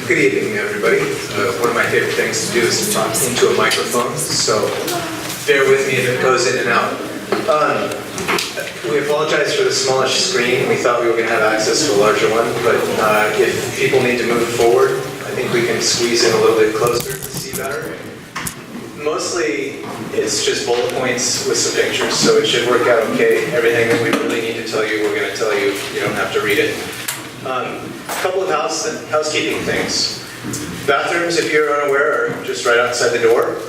Good evening, everybody. One of my favorite things to do is to talk into a microphone, so bear with me if it goes in and out. We apologize for the smallish screen. We thought we were going to have access to a larger one, but if people need to move forward, I think we can squeeze in a little bit closer to see better. Mostly, it's just bullet points with some pictures, so it should work out okay. Everything that we really need to tell you, we're going to tell you. You don't have to read it. A couple of housekeeping things. Bathrooms, if you're unaware, are just right outside the door.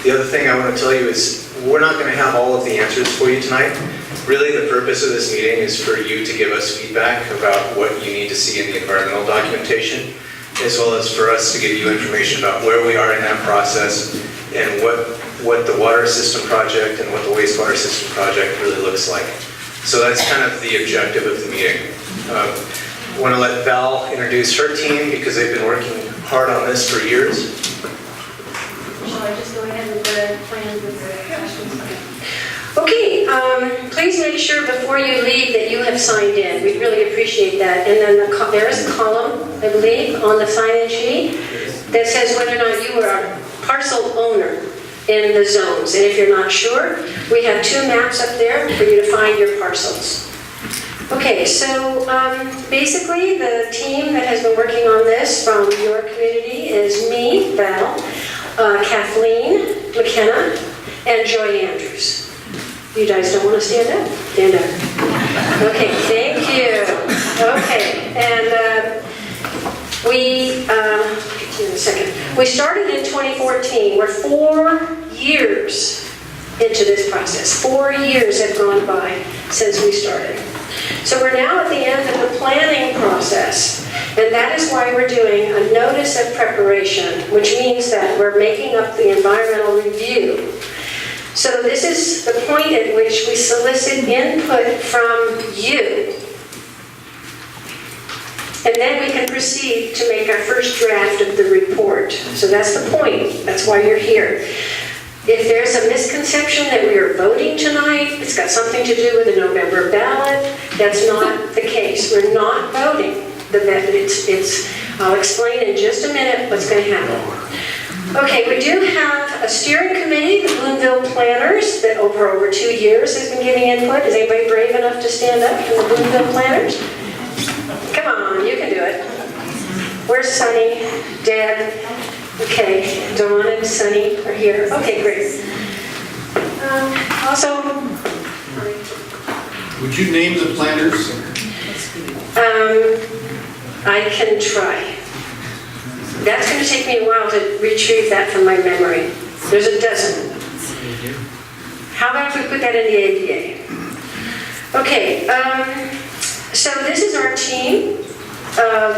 The other thing I want to tell you is we're not going to have all of the answers for you tonight. Really, the purpose of this meeting is for you to give us feedback about what you need to see in the environmental documentation, as well as for us to give you information about where we are in that process and what the water system project and what the wastewater system project really looks like. So that's kind of the objective of the meeting. I want to let Val introduce her team because they've been working hard on this for years. Shall I just go ahead with the plans with the questions? Okay, please make sure before you leave that you have signed in. We'd really appreciate that. And then there is a column, I believe, on the sign-in sheet that says whether or not you are a parcel owner in the zones. And if you're not sure, we have 2 maps up there for you to find your parcels. Okay, so basically the team that has been working on this from your community is me, Val, Kathleen McKenna, and Joy Andrews. You guys don't want to stand up? Stand up. Okay, thank you. Okay, and in a second. We started in 2014. We're 4 years into this process. 4 years have gone by since we started. So we're now at the end of the planning process, and that is why we're doing a notice of preparation, which means that we're making up the environmental review. So this is the point at which we solicit input from you. And then we can proceed to make our first draft of the report. So that's the point. That's why you're here. If there's a misconception that we are voting tonight, it's got something to do with the November ballot. That's not the case. We're not voting. I'll explain in just a minute what's going to happen. Okay, we do have a steering committee, the Boonville planners, that over 2 years has been giving input. Is anybody brave enough to stand up from the Boonville planners? Come on, you can do it. Where's Sunny, Dad? Okay, Dawn and Sunny are here. Okay, great. Also, would you name the planners? I can try. That's going to take me a while to retrieve that from my memory. There's a dozen. How about if we put that in the ADA? Okay, so this is our team.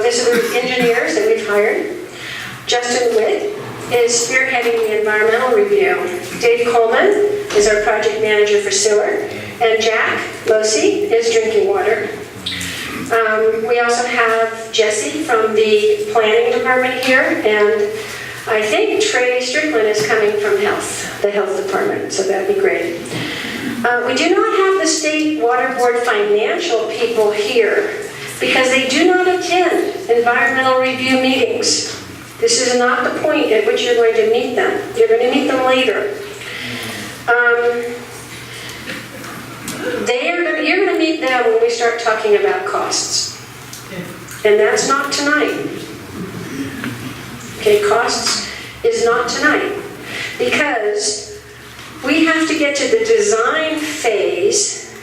This are the engineers that we've hired. Justin Witt is spearheading the environmental review. Dave Coleman is our project manager for sewer. And Jack Losey is drinking water. We also have Jesse from the planning department here. And I think Trey Strickland is coming from the health department. So that'd be great. We do not have the state water board financial people here because they do not attend environmental review meetings. This is not the point at which you're going to meet them. You're going to meet them later. You're going to meet them when we start talking about costs. And that's not tonight. Okay, costs is not tonight. Because we have to get to the design phase,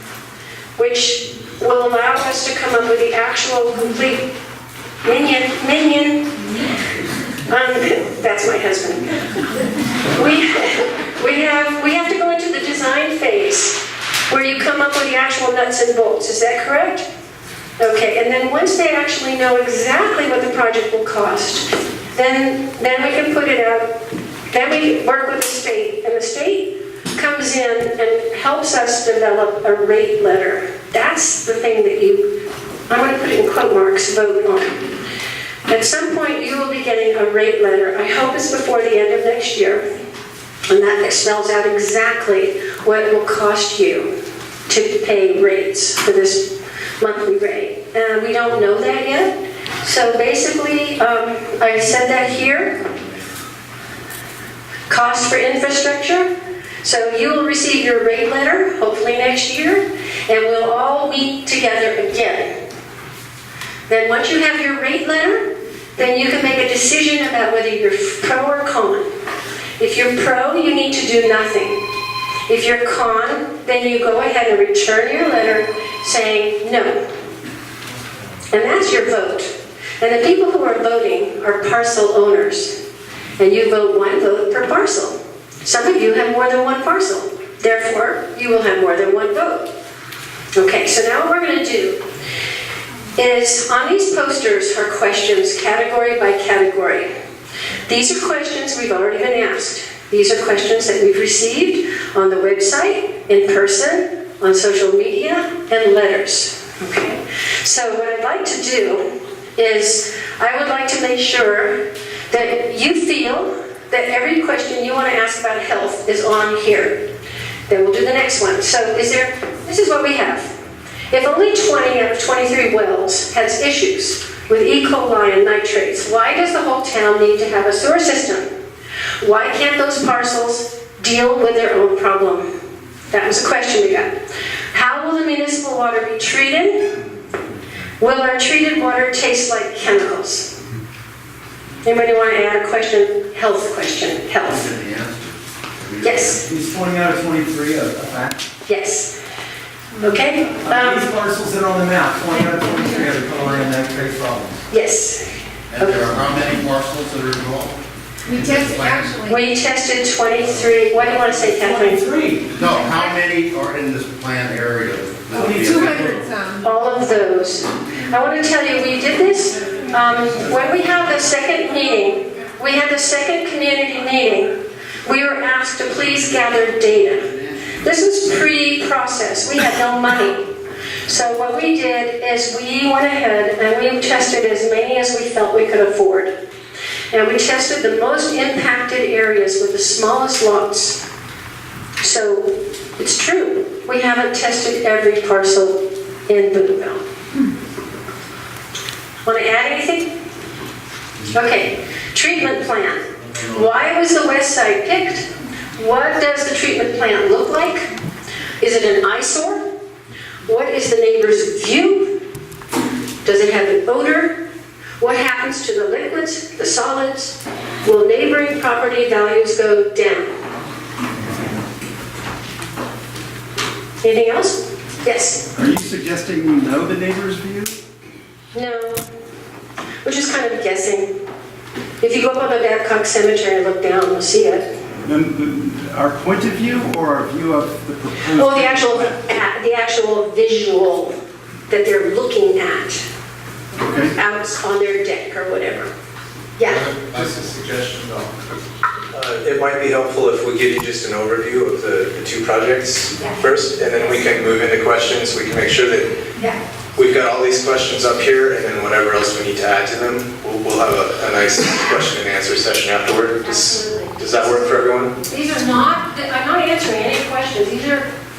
which will allow us to come up with the actual complete minion. That's my husband. We have to go into the design phase where you come up with the actual nuts and bolts. Is that correct? Okay, and then once they actually know exactly what the project will cost, then we can put it out. Then we work with the state, and the state comes in and helps us develop a rate letter. That's the thing that I'm going to put it in quote marks, vote on. At some point, you will be getting a rate letter. I hope it's before the end of next year. And that spells out exactly what it will cost you to pay rates for this monthly rate. We don't know that yet. So basically, I said that here. Cost for infrastructure. So you will receive your rate letter, hopefully next year, and we'll all meet together again. Then once you have your rate letter, then you can make a decision about whether you're pro or con. If you're pro, you need to do nothing. If you're con, then you go ahead and return your letter saying no. And that's your vote. And the people who are voting are parcel owners. And you vote one vote per parcel. Some of you have more than one parcel. Therefore, you will have more than one vote. Okay, so now what we're going to do is on these posters are questions category by category. These are questions we've already been asked. These are questions that we've received on the website, in person, on social media, and letters. Okay, so what I'd like to do is I would like to make sure that you feel that every question you want to ask about health is on here. Then we'll do the next one. So this is what we have. If only 20 out of 23 wells has issues with E. coli and nitrates, why does the whole town need to have a sewer system? Why can't those parcels deal with their own problem? That was a question we got. How will the municipal water be treated? Will our treated water taste like chemicals? Anybody want to add a question? Health question. Health. Yes. Is 20 out of 23 a fact? Yes. Okay. These parcels that are on the map, 20 out of 23 have the coli and nitrate problems. Yes. And there are how many parcels that are involved? We tested, actually. We tested 23. What do you want to say, Kathleen? 23. No, how many are in this planned area? Only 200 some. All of those. I want to tell you, we did this when we had the second meeting. We had the second community meeting. We were asked to please gather data. This was pre-process. We had no money. So what we did is we went ahead and we tested as many as we felt we could afford. And we tested the most impacted areas with the smallest lots. So it's true. We haven't tested every parcel in Boonville. Want to add anything? Okay, treatment plan. Why was the west side picked? What does the treatment plant look like? Is it an eyesore? What is the neighbor's view? Does it have an odor? What happens to the liquids, the solids? Will neighboring property values go down? Anything else? Yes? Are you suggesting we know the neighbor's view? No. We're just kind of guessing. If you go up on the Babcock Cemetery and look down, you'll see it. Our point of view or our view of the proposed? Oh, the actual visual that they're looking at Okay. out on their deck or whatever. Yeah. That's a suggestion, though. It might be helpful if we give you just an overview of the two projects Yeah. first, and then we can move into questions. We can make sure that Yeah. we've got all these questions up here, and then whatever else we need to add to them, we'll have a nice question and answer session afterward. Does that work for everyone? These are not, I'm not answering any questions.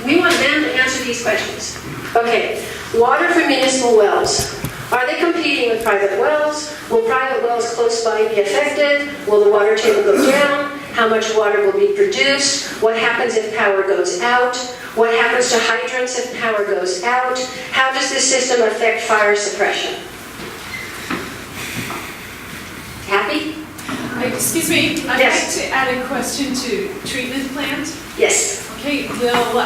We want them to answer these questions. Okay, water for municipal wells. Are they competing with private wells? Will private wells close by be affected? Will the water table go down? How much water will be produced? What happens if power goes out? What happens to hydrants if power goes out? How does this system affect fire suppression? Happy? Excuse me, I'd Yes. like to add a question to treatment plant. Yes. Okay, will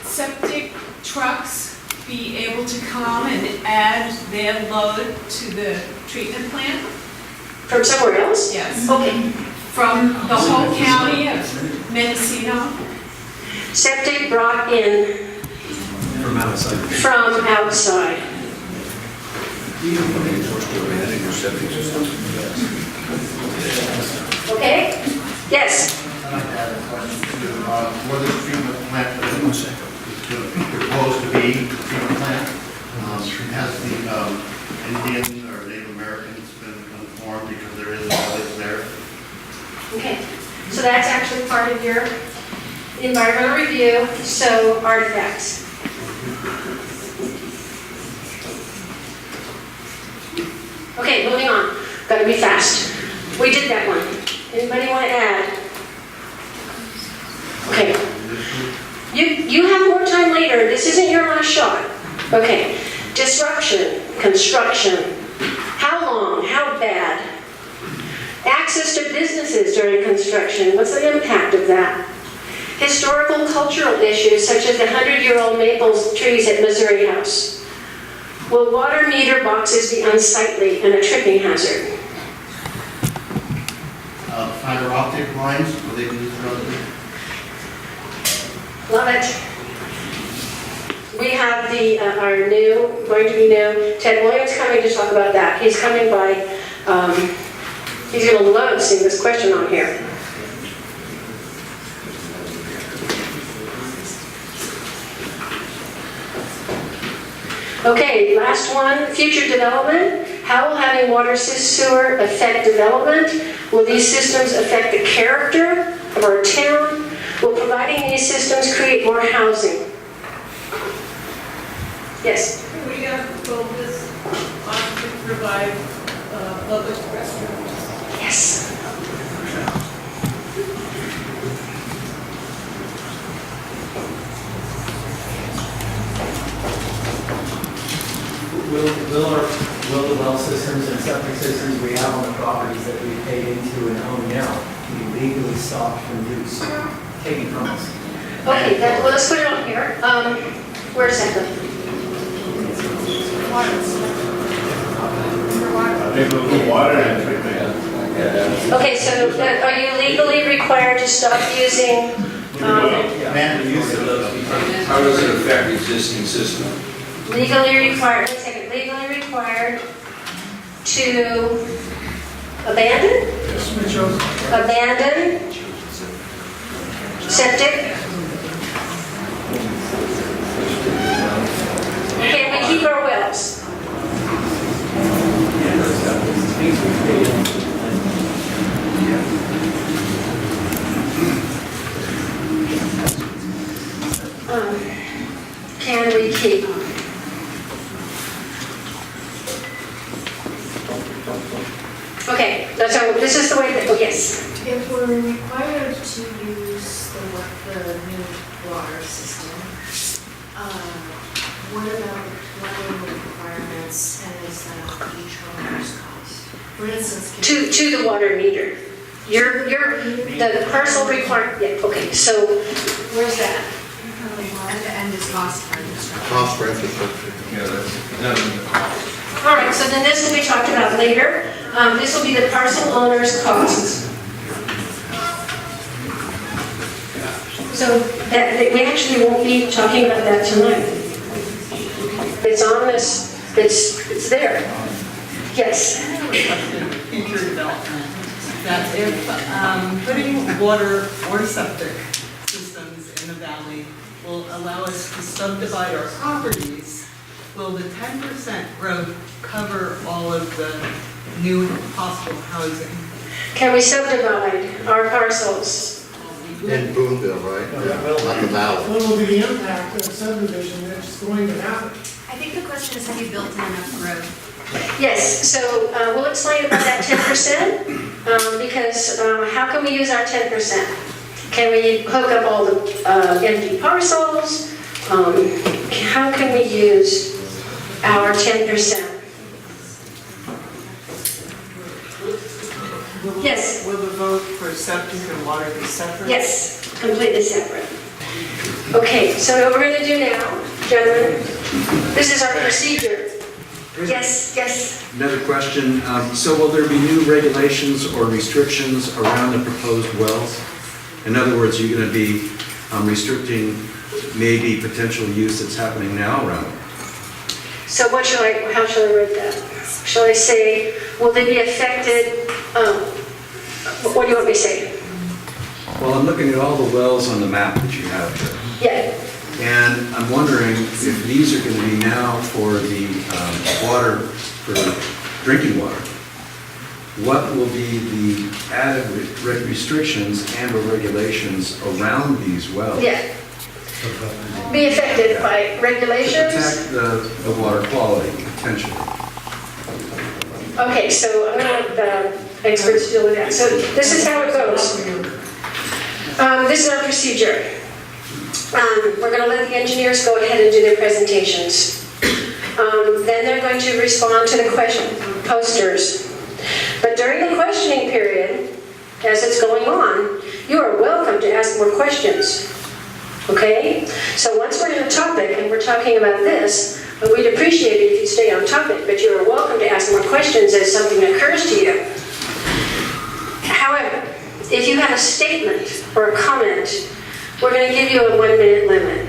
septic trucks be able to come and add their load to the treatment plant? From somewhere else? Yes. Okay. From the whole county of Mendocino? Septic brought in From outside. from outside. Okay? Yes? I'd like to add a question to, for this treatment plant that is proposed to be a treatment plant, has the Indian or Native Americans been informed because there is a village there? Okay. So that's actually part of your environmental review, so artifacts. Okay, moving on. Gotta be fast. We did that one. Anybody want to add? Okay. You have more time later. This isn't your last shot. Okay. Disruption, construction. How long? How bad? Access to businesses during construction. What's the impact of that? Historical cultural issues such as the 100-year-old maple trees at Missouri House. Will water meter boxes be unsightly and a tripping hazard? Fiber optic lines, will they be used for other? Love it. We have our new, going to be new, Ted Williams coming to talk about that. He's coming by, he's going to love seeing this question on here. Okay, last one, future development. How will having water sewer affect development? Will these systems affect the character of our town? Will providing these systems create more housing? Yes? We have focus on to provide public restrooms. Yes. Will the well systems and septic systems we have on the properties that we paid into and own now be legally stopped from use, taken from us? Okay, well, let's put it on here. Where is that? Okay, so are you legally required to stop using, How does it affect existing system? legally required, wait a second, legally required to abandon? Abandon septic? Can we keep our wells? Can we keep? Okay, that's our, this is the way that, oh, yes. If we're required to use the new water system, what about the plumbing requirements and is that each owner's cost? For instance, To the water meter. The parcel required, yeah, okay, so where's that? At the end is cost for infrastructure. Cost for infrastructure. Yeah, that's none of the cost. All right, so then this will be talked about later. This will be the parcel owner's costs. So that, we actually won't be talking about that tonight. It's on this, it's there. Yes. Future development, that if putting water or septic systems in the valley will allow us to subdivide our properties, will the 10% growth cover all of the new possible housing? Can we subdivide our parcels? In Boonville, right? Not the valley. What will be the impact of subdivision that's going to happen? I think the question is, have you built in enough growth? Yes, so we'll explain about that 10%, because how can we use our 10%? Can we hook up all the empty parcels? How can we use our 10%? Yes? Will the vote for septic and water be separate? Yes, completely separate. Okay, so what we're going to do now, gentlemen, this is our procedure. Yes, yes. Another question. So will there be new regulations or restrictions around the proposed wells? In other words, are you going to be restricting maybe potential use that's happening now around it? So how shall I write that? Shall I say, will they be affected, what do you want me to say? Well, I'm looking at all the wells on the map that you have here. Yeah, And I'm wondering if these are going to be now for the water, for drinking water. What will be the added restrictions and or regulations around these wells? yeah. Be affected by To regulations? protect the water quality, potentially. Okay, so I'm gonna let the experts deal with that. So this is how it goes. This is our procedure. We're gonna let the engineers go ahead and do their presentations. Then they're going to respond to the question posters. But during the questioning period, as it's going on, you are welcome to ask more questions. Okay? So once we're in a topic and we're talking about this, we'd appreciate it if you stay on topic, but you are welcome to ask more questions as something occurs to you. However, if you have a statement or a comment, we're going to give you a 1-minute limit.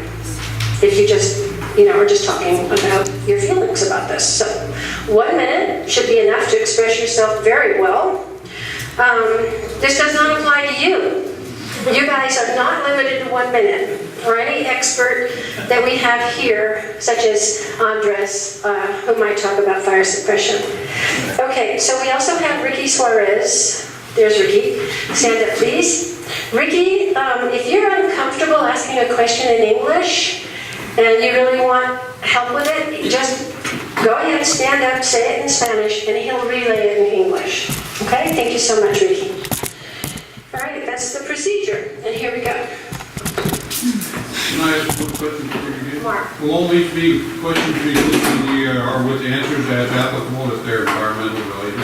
If you just, are just talking about your feelings about this. So 1 minute should be enough to express yourself very well. This does not apply to you. You guys are not limited to 1 minute. Or any expert that we have here, such as Andres, who might talk about fire suppression. Okay, so we also have Ricky Suarez. There's Ricky. Stand up, please. Ricky, if you're uncomfortable asking a question in English and you really want help with it, just go ahead, stand up, say it in Spanish, and he'll relay it in English. Okay? Thank you so much, Ricky. All right, that's the procedure, and here we go. Can I ask one question before you begin? Mark. Will all these questions be listed or with the answers as applicable if they're environmental related?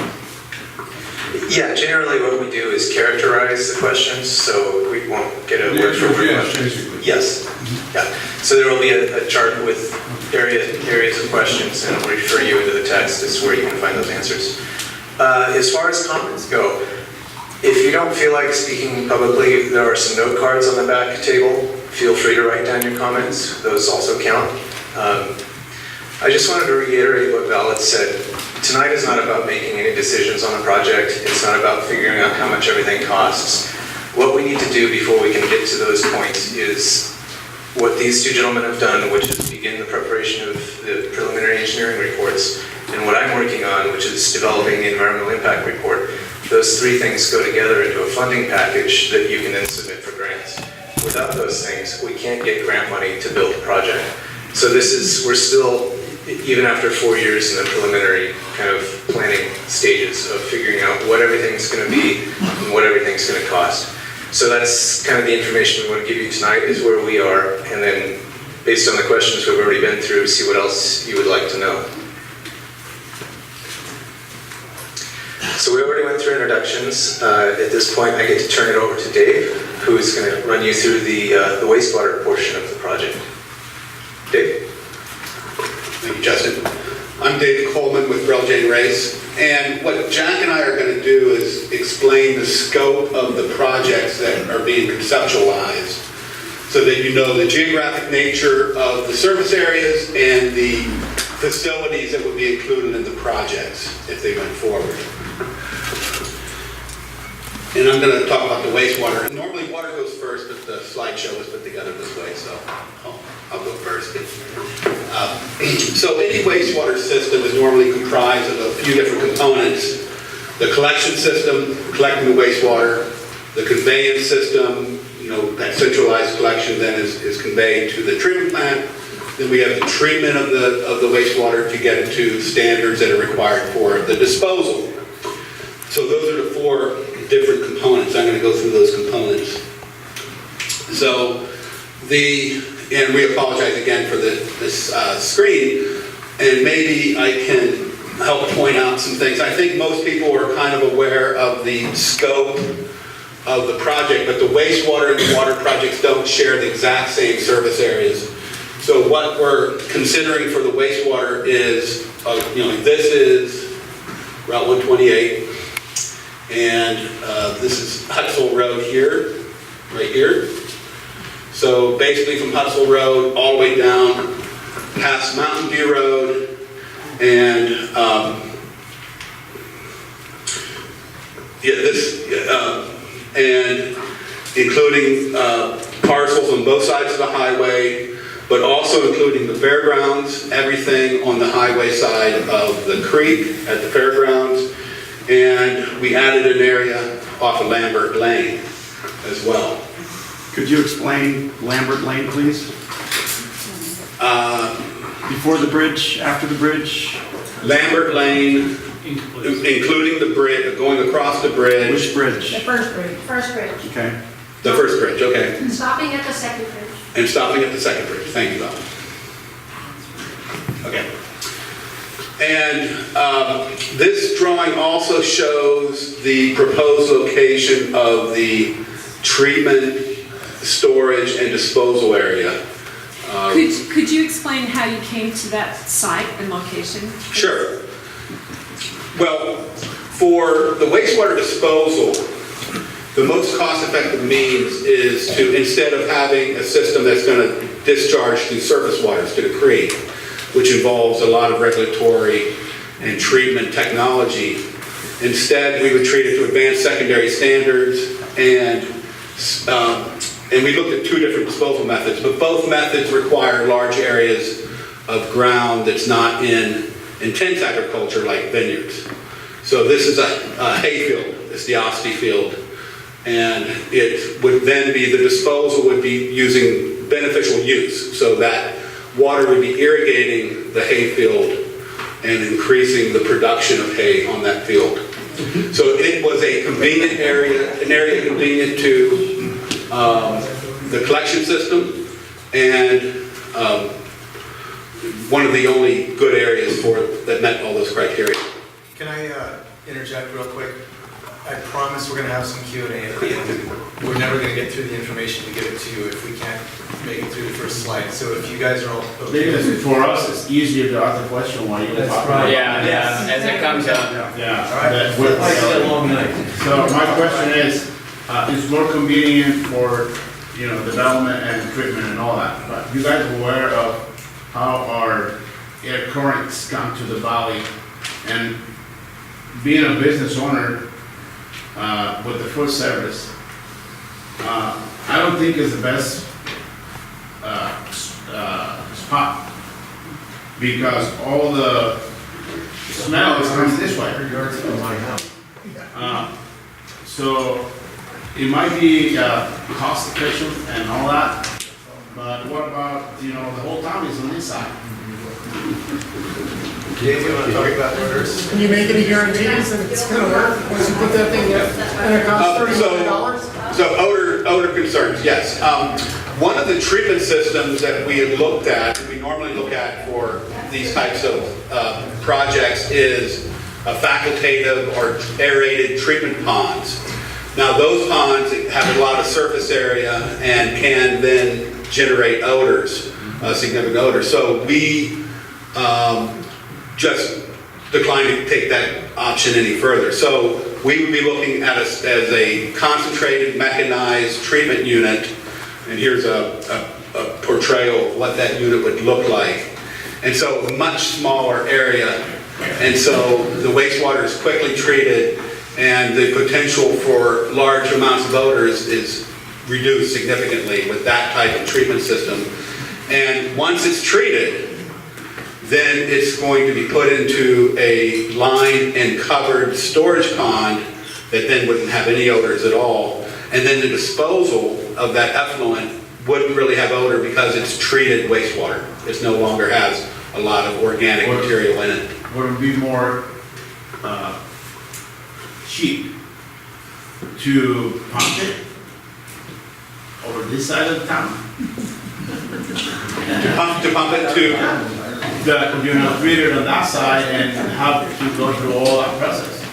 Yeah, generally what we do is characterize the questions, so we won't get a word for word Yes, question. basically. Yes, yeah. So there will be a chart with areas of questions, and we'll refer you into the text as where you can find those answers. As far as comments go, if you don't feel like speaking publicly, there are some note cards on the back table. Feel free to write down your comments. Those also count. I just wanted to reiterate what Val had said. Tonight is not about making any decisions on the project. It's not about figuring out how much everything costs. What we need to do before we can get to those points is what these two gentlemen have done, which is begin the preparation of the preliminary engineering reports, and what I'm working on, which is developing the environmental impact report. Those three things go together into a funding package that you can then submit for grants. Without those things, we can't get grant money to build the project. So we're still, even after 4 years in the preliminary kind of planning stages of figuring out what everything's going to be and what everything's going to cost. So that's kind of the information we want to give you tonight, is where we are, and then based on the questions we've already been through, see what else you would like to know. So we already went through introductions. At this point, I get to turn it over to Dave, who is going to run you through the wastewater portion of the project. Dave? Thank you, Justin. I'm David Coleman with Rel Jane Race, and what Jack and I are going to do is explain the scope of the projects that are being conceptualized, so that you know the geographic nature of the service areas and the facilities that would be included in the projects if they went forward. And I'm going to talk about the wastewater. Normally water goes first, but the slideshow was put together this way, so I'll go first. So any wastewater system is normally comprised of a few different components. The collection system, collecting the wastewater, the conveyance system, that centralized collection then is conveyed to the treatment plant. Then we have the treatment of the wastewater to get it to standards that are required for the disposal. So those are the four different components. I'm going to go through those components. So and we apologize again for this screen, and maybe I can help point out some things. I think most people are kind of aware of the scope of the project, but the wastewater and the water projects don't share the exact same service areas. So what we're considering for the wastewater is, this is Route 128, and this is Huxell Road here, right here. So basically from Huxell Road all the way down past Mountain View Road, and and including parcels on both sides of the highway, but also including the fairgrounds, everything on the highway side of the creek at the fairgrounds, and we added an area off of Lambert Lane as well. Could you explain Lambert Lane, please? Before the bridge, after the bridge? Lambert Lane including the bridge, going across the bridge. Which bridge? The first bridge. First bridge. Okay. The first bridge, okay. And stopping at the second bridge. And stopping at the second bridge. Thank you, Bob. Okay. And this drawing also shows the proposed location of the treatment, storage, and disposal area. Could you explain how you came to that site and location? Sure. Well, for the wastewater disposal, the most cost-effective means is to, instead of having a system that's going to discharge through surface waters to the creek, which involves a lot of regulatory and treatment technology, instead we would treat it to advanced secondary standards, and we looked at two different disposal methods, but both methods require large areas of ground that's not in intense agriculture like vineyards. So this is a hayfield, it's the Osti field, and it would then be, the disposal would be using beneficial use, so that water would be irrigating the hayfield and increasing the production of hay on that field. So it was a convenient area, an area convenient to the collection system, and one of the only good areas for it that met all those criteria. Can I interject real quick? I promise we're going to have some Q&A at the end, and we're never going to get through the information to give it to you if we can't make it through the first slide. So if you guys are all okay. Because for us, it's easier to ask the question while you're talking. right. Yeah, as it comes up. Yeah. All right. That- Might be a long night. So my question is, it's more convenient for, development and treatment and all that, but you guys are aware of how our air currents come to the valley, and being a business owner with the food service, I don't think it's the best spot, because all the smell is coming this way. So it might be cost efficient and all that, but what about, the whole town is on this side? Dave, you want to talk about orders? Can you make any guarantees that it's gonna work once you put that thing in? And it costs $30 million? So odor concerns, yes. One of the treatment systems that we had looked at, we normally look at for these types of projects, is a facultative or aerated treatment ponds. Now those ponds have a lot of surface area and can then generate odors, significant odors. So we just declined to take that option any further. So we would be looking at as a concentrated mechanized treatment unit, and here's a portrayal of what that unit would look like. And so a much smaller area, and so the wastewater is quickly treated, and the potential for large amounts of odors is reduced significantly with that type of treatment system. And once it's treated, then it's going to be put into a lined and covered storage pond that then wouldn't have any odors at all. And then the disposal of that effluent wouldn't really have odor because it's treated wastewater. It no longer has a lot of organic material in it. Would it be more cheap to pump it over this side of the town? To pump it to... treat it on that side and have to go through all that process?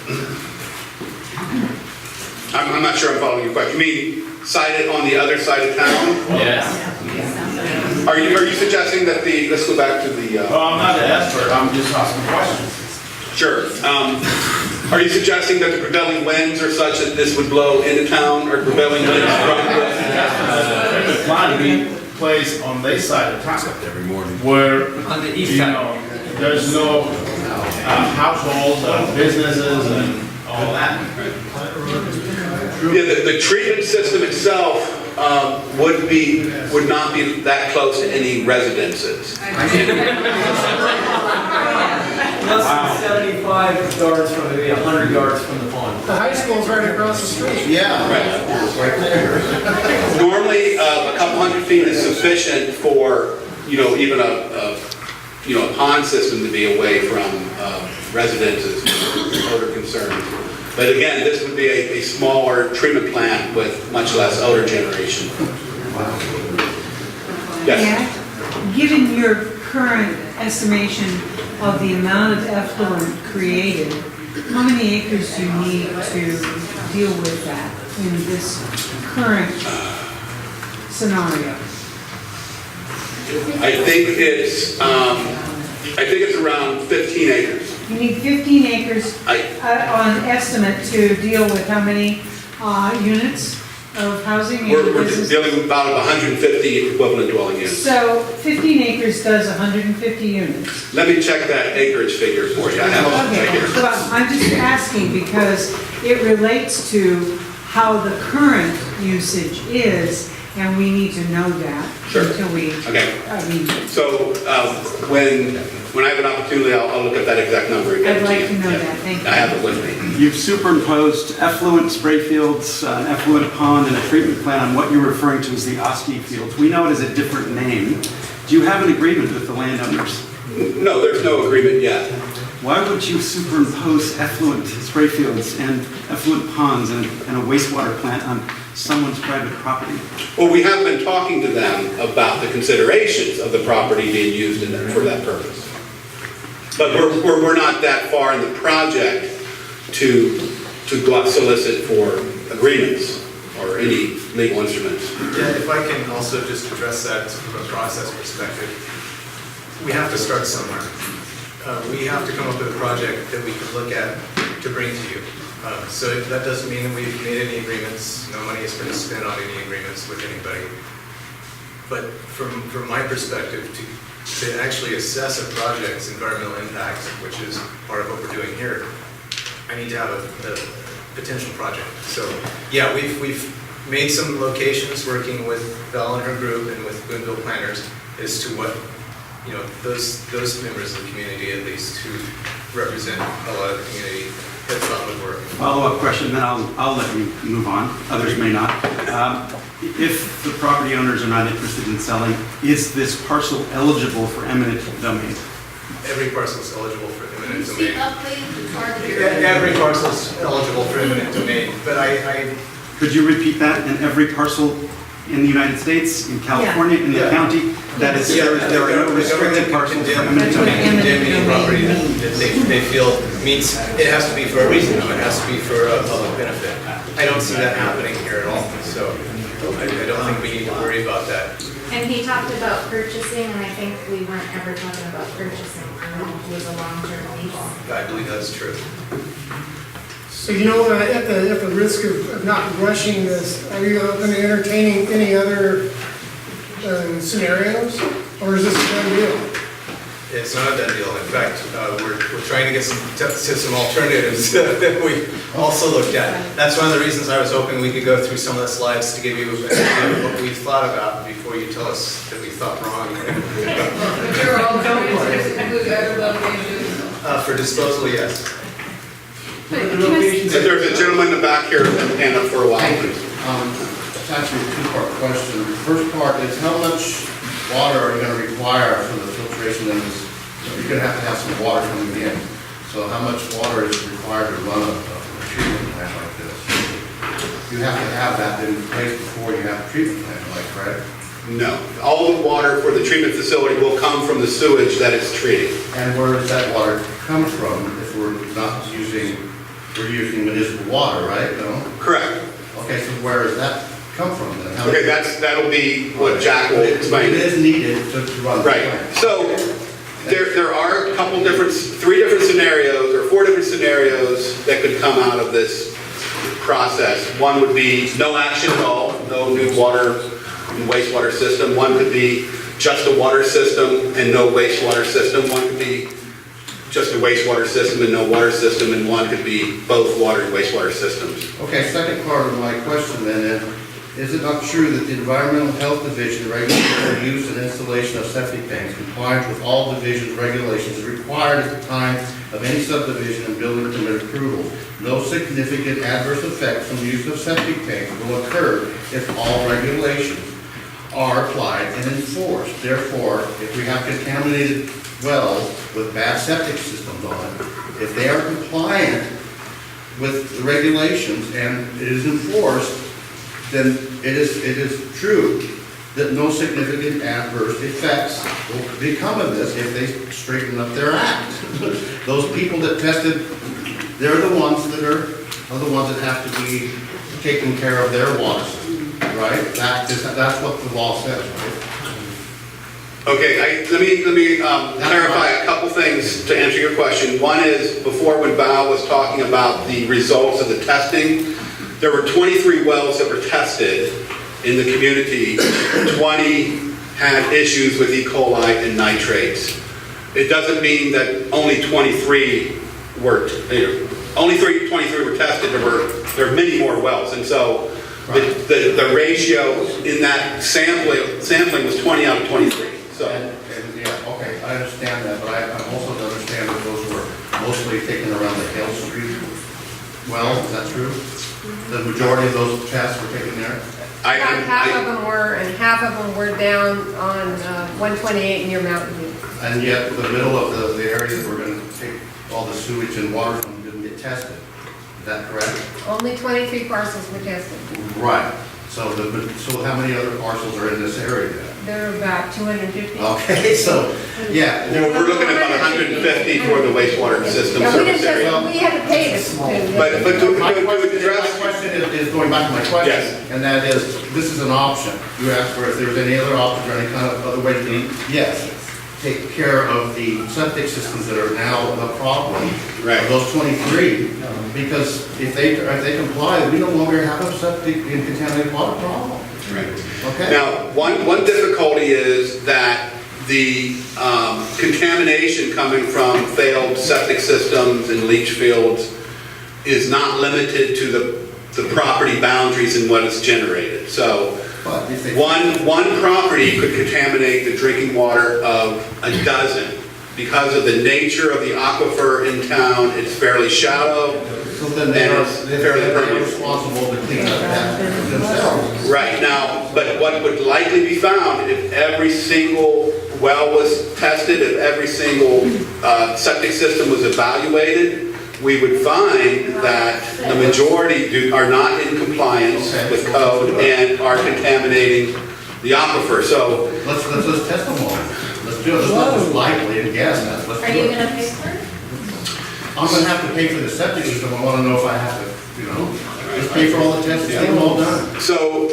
I'm not sure I'm following your question. You mean site it on the other side of town? Yes. Are you suggesting that let's go back to the... Well, I'm not an expert, I'm just asking questions. Sure. Are you suggesting that the prevailing winds are such that this would blow into town, or prevailing winds from The plan to be placed on this side of town, Every morning. where, On the east side. there's no households, businesses and all that. Yeah, the treatment system itself would not be that close to any residences. Less than 75 yards from, maybe 100 yards from the pond. The high school's right across the street. Yeah. Right there. Normally, a couple hundred feet is sufficient for, even a pond system to be away from residences. odor concerns. But again, this would be a smaller treatment plant with much less odor generation. Yes? Yeah. Given your current estimation of the amount of effluent created, how many acres do you need to deal with that in this current scenario? I think it's around 15 acres. You need 15 acres on estimate to deal with how many units of housing? We're business? dealing with about 150 equivalent dwelling units. So 15 acres does 150 units. Let me check that acreage figure for you. I have it right Okay, here. well, I'm just asking because it relates to how the current usage is, and we need to know that Sure. until we, Okay. I mean, So when I have an opportunity, I'll look at that exact number again. I'd like you. to know Yeah. that, thank you. I have it with me. You've superimposed effluent spray fields, an effluent pond, and a treatment plant on what you're referring to as the Oski fields. We know it as a different name. Do you have an agreement with the landowners? No, there's no agreement yet. Why would you superimpose effluent spray fields and effluent ponds and a wastewater plant on someone's private property? Well, we have been talking to them about the considerations of the property being used for that purpose. But we're not that far in the project to go out solicit for agreements or any legal instruments. Yeah, if I can also just address that from a process perspective, we have to start somewhere. We have to come up with a project that we can look at to bring to you. So that doesn't mean that we've made any agreements, no money has been spent on any agreements with anybody. But from my perspective, to actually assess a project's environmental impact, which is part of what we're doing here, I need to have a potential project. So yeah, we've made some locations working with Val and her group and with Boonville planners as to what, you know, those members of the community at least who represent a lot of the community that thought would work. Follow-up question, then I'll let you move on. Others may not. If the property owners are not interested in selling, is this parcel eligible for eminent domain? Every parcel is eligible for eminent domain. Every parcel is eligible for eminent domain, but I Could you repeat that? In every parcel in the United States, in California, in the Yeah. county, that is, there are no restricted parcels for eminent domain? condemn any property that they feel meets, it has to be for a reason, though. It has to be for a public benefit. I don't see that happening here at all, so I don't think we need to worry about that. And he talked about purchasing, and I think we weren't ever talking about purchasing. It was a long-term lease. I believe that's true. So, you know, at the risk of not rushing this, are you open to entertaining any other scenarios? Or is this a done deal? It's not a done deal. In fact, we're trying to get some alternatives that we also looked at. That's one of the reasons I was hoping we could go through some of the slides to give you an idea of what we thought about before you tell us that we thought wrong. You're all going to include everybody in For disposal, yes. So there's a gentleman in the back here that's been hand up for a while. It's actually a two-part question. The first part is how much water are you going to require for the filtration in this? You're going to have some water coming in. So how much water is required to run a treatment plant like this? You have to have that in place before you have a treatment plant, am I correct? No. All the water for the treatment facility will come from the sewage that it's treating. And where does that water come from if we're not using, we're using municipal water, right? No? Correct. Okay, so where does that come from then? How Okay, that'll be what Jack will explain. It is needed to run the Right. plant. So there are three different scenarios or four different scenarios that could come out of this process. One would be no action at all, no new water and wastewater system. One could be just a water system and no wastewater system. One could be just a wastewater system and no water system, and one could be both water and wastewater systems. Okay, second part of my question then is it not true that the Environmental Health Division regulates the use and installation of septic tanks compliant with all division's regulations required at the time of any subdivision and building permit approval? No significant adverse effects from the use of septic tanks will occur if all regulations are applied and enforced. Therefore, if we have contaminated wells with bad septic systems on it, if they are compliant with the regulations and it is enforced, then it is true that no significant adverse effects will become of this if they straighten up their act. Those people that tested, they're the ones that are the ones that have to be taking care of their water, right? That's what the law says, right? Okay, let me clarify a couple things to answer your question. One is, before when Val was talking about the results of the testing, there were 23 wells that were tested in the community. 20 had issues with E. coli and nitrates. It doesn't mean that only 23 were, only 23 were tested. There are many more wells, and so the ratio in that sampling was 20 out of 23. So. And yeah, okay, I understand that, but I also understand that those were mostly taken around the Hale Street well, is that true? The majority of those tests were taken there? Half of them were, and half of them were down on 128 near Mountain View. And yet the middle of the area that we're going to take all the sewage and water from didn't get tested. Is that correct? Only 23 parcels were tested. Right. So how many other parcels are in this area then? There are about 250. Okay, so, yeah. We're looking at about 150 for the wastewater system Yeah, service area. we had to pay this. But My question is going back to my question, Yes. and that is, this is an option. You asked for if there was any other option or any kind of other way to, yes, take care of the septic systems that are now the problem. Right. Of those 23, because if they comply, we no longer have a septic and contaminated water problem. Right. Okay? Now, one difficulty is that the contamination coming from failed septic systems and leach fields is not limited to the property boundaries and what is generated. So one property could contaminate the drinking water of a dozen. Because of the nature of the aquifer in town, it's fairly shallow. So then they're responsible to clean up that themselves. Right, now, but what would likely be found if every single well was tested, if every single septic system was evaluated, we would find that the majority are not in compliance with code and are contaminating the aquifer. So let's test them all. Let's do it. Let's not just likely and guess. Let's do it. Are you gonna pay for it? I'm gonna have to pay for the septic system. I wanna know if I have to, just pay for all the tests, get them all done. So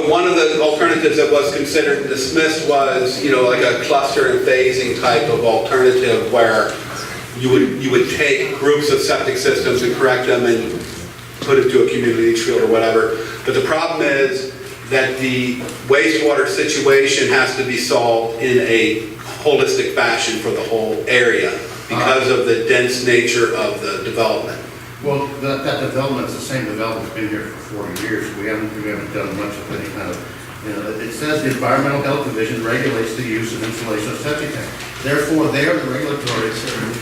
one of the alternatives that was considered and dismissed was, like a cluster and phasing type of alternative where you would take groups of septic systems and correct them and put it to a community leach field or whatever. But the problem is that the wastewater situation has to be solved in a holistic fashion for the whole area because of the dense nature of the development. Well, that development is the same development that's been here for 40 years. We haven't done much of any kind of, it says the Environmental Health Division regulates the use and installation of septic tanks. Therefore, they are the regulatory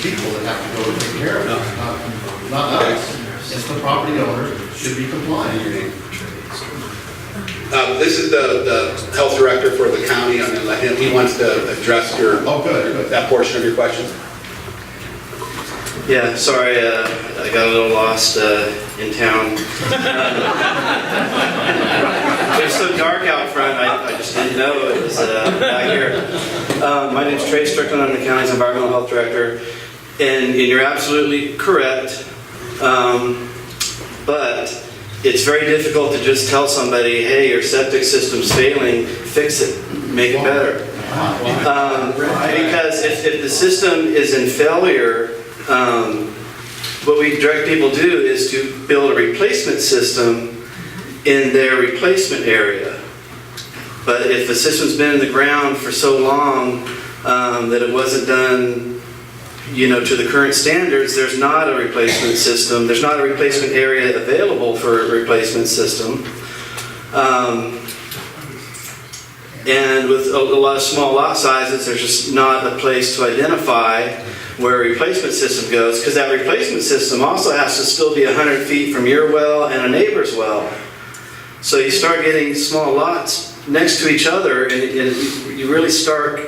people that have to go and take care of it, not us. It's the property owners should be compliant. This is the health director for the county. I'm going to let him, he wants to address that portion of your question. Yeah, sorry, I got a little lost in town. It was so dark out front, I just didn't know it was back here. My name's Trey Strickland, I'm the county's environmental health director, and you're absolutely correct, but it's very difficult to just tell somebody, hey, your septic system's failing, fix it, make it better. Because if the system is in failure, what we direct people to do is to build a replacement system in their replacement area. But if the system's been in the ground for so long that it wasn't done to the current standards, there's not a replacement system. There's not a replacement area available for a replacement system. And with a lot of small lot sizes, there's just not a place to identify where a replacement system goes, because that replacement system also has to still be 100 feet from your well and a neighbor's well. So you start getting small lots next to each other, and you really start,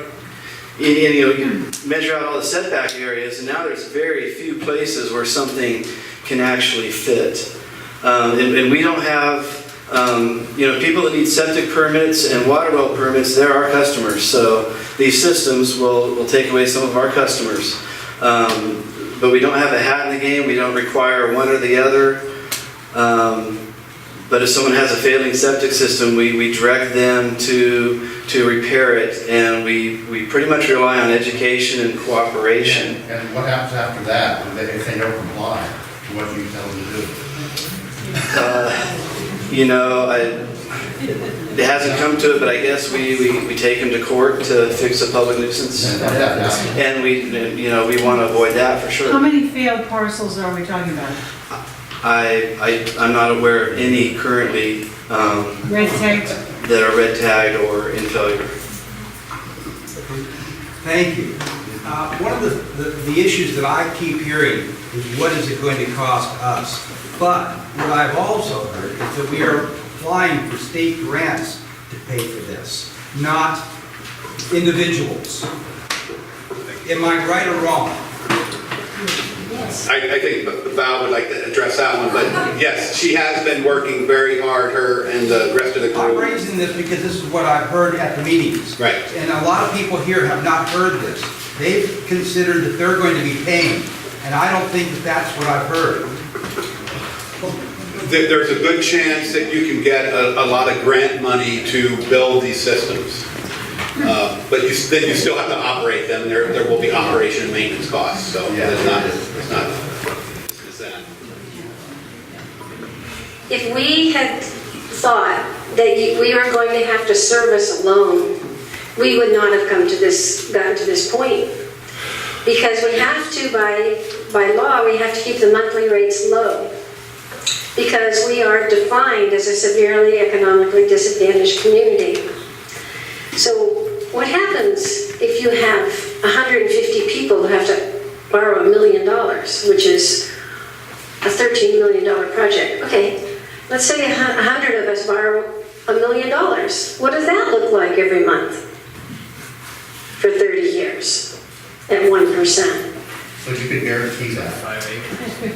you measure out all the setback areas, and now there's very few places where something can actually fit. And we don't have, people that need septic permits and water well permits, they're our customers. So these systems will take away some of our customers. But we don't have a hat in the game. We don't require one or the other. But if someone has a failing septic system, we direct them to repair it, and we pretty much rely on education and cooperation. And what happens after that, if they don't comply to what you tell them to do? It hasn't come to it, but I guess we take them to court to fix a public nuisance. And we want to avoid that for sure. How many failed parcels are we talking about? I'm not aware of any currently Red tagged? that are red tagged or in failure. Thank you. One of the issues that I keep hearing is what is it going to cost us? But what I've also heard is that we are applying for state grants to pay for this, not individuals. Am I right or wrong? I think Val would like to address that one, but yes, she has been working very hard, her and the rest of the I'm group. raising this because this is what I've heard at the meetings. Right. And a lot of people here have not heard this. They've considered that they're going to be paying, and I don't think that that's what I've heard. There's a good chance that you can get a lot of grant money to build these systems. But then you still have to operate them, and there will be operation and maintenance costs, so it's not that. If we had thought that we were going to have to service a loan, we would not have gotten to this point. Because we have to, by law, we have to keep the monthly rates low. Because we are defined as a severely economically disadvantaged community. So what happens if you have 150 people who have to borrow $1 million, which is a $13 million project? Okay, let's say 100 of us borrow $1 million. What does that look like every month for 30 years at 1%? So you could guarantee that?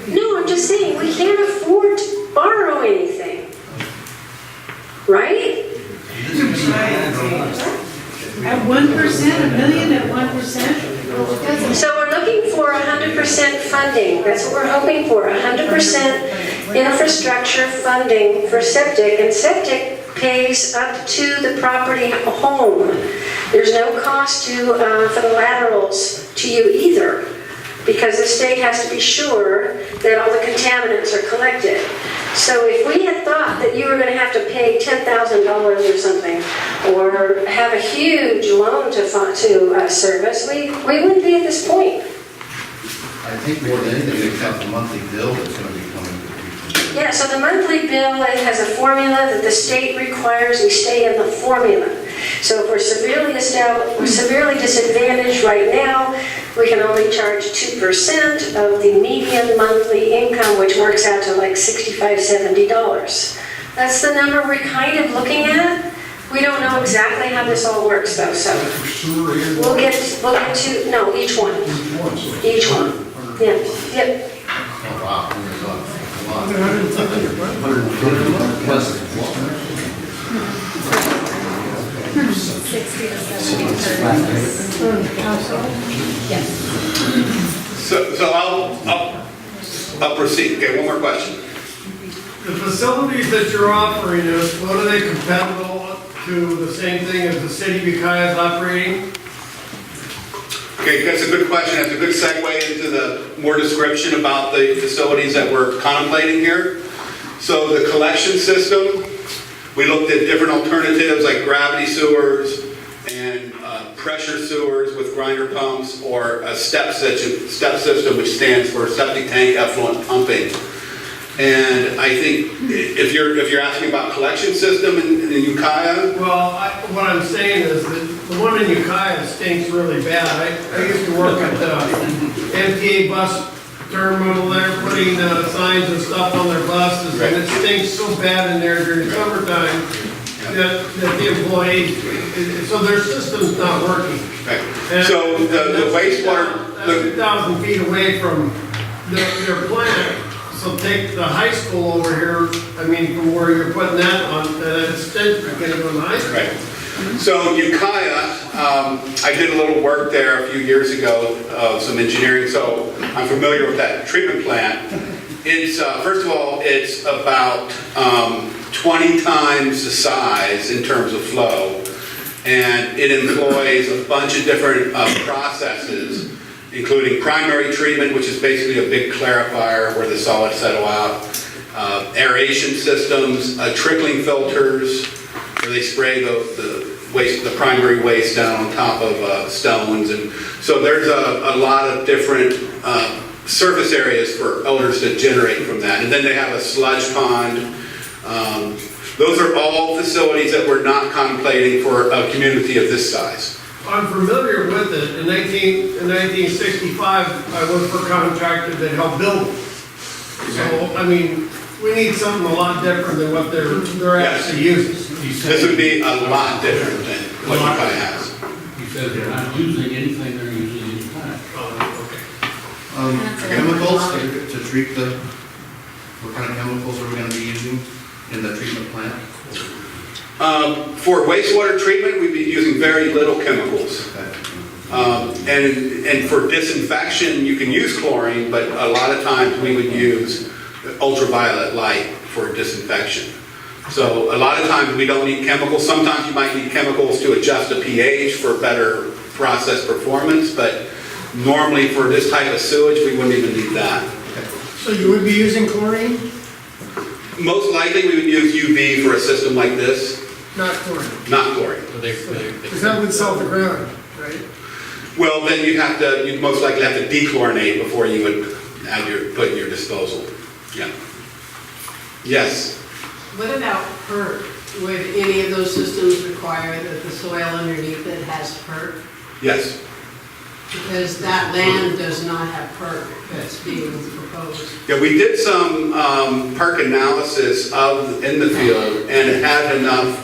No, I'm just saying, we can't afford to borrow anything. Right? At 1%, $1 million at 1%? So we're looking for 100% funding. That's what we're hoping for, 100% infrastructure funding for septic. And septic pays up to the property home. There's no cost for the laterals to you either, because the state has to be sure that all the contaminants are collected. So if we had thought that you were going to have to pay $10,000 or something, or have a huge loan to service, we wouldn't be at this point. I think more than anything, it's got the monthly bill that's going to be coming to people. Yeah, so the monthly bill, it has a formula that the state requires we stay in the formula. So if we're severely disadvantaged right now, we can only charge 2% of the median monthly income, which works out to like $65, $70. That's the number we're kind of looking at. We don't know exactly how this all works though, so we'll get to, no, each one. Each one. Yeah, yep. Oh, wow. So I'll proceed. Okay, one more question. The facilities that you're offering us, what are they compatible to the same thing as the city of Ukiah is operating? Okay, that's a good question. That's a good segue into the more description about the facilities that we're contemplating here. So the collection system, we looked at different alternatives like gravity sewers and pressure sewers with grinder pumps, or a step system, which stands for septic tank effluent pumping. And I think if you're asking about collection system in Ukiah. Well, what I'm saying is that the one in Ukiah stinks really bad. I used to work at the MTA bus terminal there, putting signs and stuff on their buses, and it stinks so bad in there during summertime that the employees, so their system's not working. Right. So the wastewater, 2,000 feet away from their plant. So take the high school over here, I mean, from where you're putting that on, that extension, you're gonna go to high school. Right. So Ukiah, I did a little work there a few years ago, some engineering, so I'm familiar with that treatment plant. It's, first of all, it's about 20 times the size in terms of flow, and it employs a bunch of different processes, including primary treatment, which is basically a big clarifier where the solids settle out, aeration systems, trickling filters, where they spray the waste, the primary waste down on top of stones, and so there's a lot of different surface areas for odors to generate from that. And then they have a sludge pond. Those are all facilities that we're not contemplating for a community of this size. I'm familiar with it. In 1965, I worked for a contractor that helped build it. So, I mean, we need something a lot different than what they're actually using. This would be a lot different than what Ukiah has. He says they're not using anything they're using in Ukiah. Chemicals to treat the, what kind of chemicals are we gonna be using in the treatment plant? For wastewater treatment, we'd be using very little chemicals. And for disinfection, you can use chlorine, but a lot of times we would use ultraviolet light for disinfection. So a lot of times we don't need chemicals. Sometimes you might need chemicals to adjust the pH for better process performance, but normally for this type of sewage, we wouldn't even need that. So you would be using chlorine? Most likely we would use UV for a system like this. Not chlorine? Not chlorine. Because that would salt the ground, right? Well, then you'd most likely have to dechlorinate before you would put in your disposal. Yeah. Yes. What about perk? Would any of those systems require that the soil underneath it has perk? Yes. Because that land does not have perk that's being proposed. Yeah, we did some perk analysis in the field, and it had enough